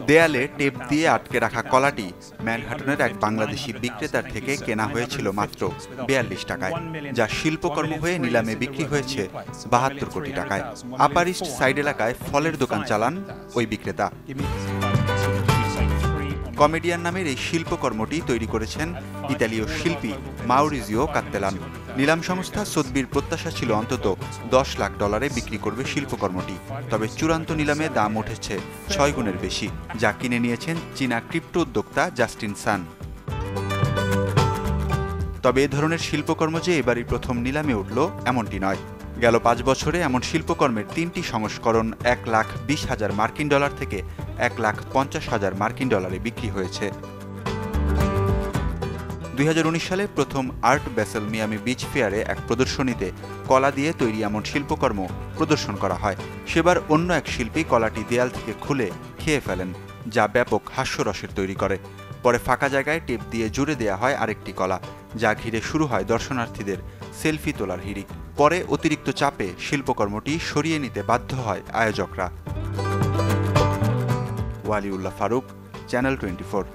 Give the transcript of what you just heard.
দেয়ালে টেপ দিয়ে আটকে রাখা কলাটি ম্যানহাটনের এক বাংলাদেশি বিক্রেতার থেকে কেনা হয়েছিল মাত্র ৪২ টাকায়, যা শিল্পকর্ম হয়ে নিলামে বিক্রি হয়েছে ৭২ কোটি টাকায়। আপার ইস্ট সাইড এলাকায় ফলের দোকান চালান ওই বিক্রেতা। কমেডিয়ান নামের এই শিল্পকর্মটি তৈরি করেছেন ইতালীয় শিল্পী মাউরিজিও কাত্তেলান। নিলাম সংস্থা সোথবির প্রত্যাশা ছিল অন্তত $১০ লাখ বিক্রি করবে শিল্পকর্মটি। তবে চূড়ান্ত নিলামে দাম উঠেছে ৬ গুণের বেশি, যা কিনে নিয়েছেন চীনা ক্রিপ্টো উদ্যোক্তা জাস্টিন সান। তবে এ ধরনের শিল্পকর্ম যে এবারই প্রথম নিলামে উঠল এমনটি নয়। গেল ৫ বছরে এমন শিল্পকর্মের ৩টি সংস্করণ $১,২০,০০০ থেকে $১,৫০,০০০ বিক্রি হয়েছে। ২০১৯ সালে প্রথম আর্ট বেসেল মিয়ামি বিচ ফেয়ারে এক প্রদর্শনীতে কলা দিয়ে তৈরি এমন শিল্পকর্ম প্রদর্শন করা হয়। সেবার অন্য এক শিল্পী কলাটি দেয়াল থেকে খুলে খেয়ে ফেলেন, যা ব্যাপক হাস্যরসের তৈরি করে। পরে ফাঁকা জায়গায় টেপ দিয়ে জুড়ে দেয়া হয় আরেকটি কলা, যা ঘিরে শুরু হয় দর্শনার্থীদের সেলফি তোলার হিড়িক। পরে অতিরিক্ত চাপে শিল্পকর্মটি সরিয়ে নিতে বাধ্য হয় আয়োজকরা। ওয়ালিউল্লাহ ফারুক, চ্যানেল 24।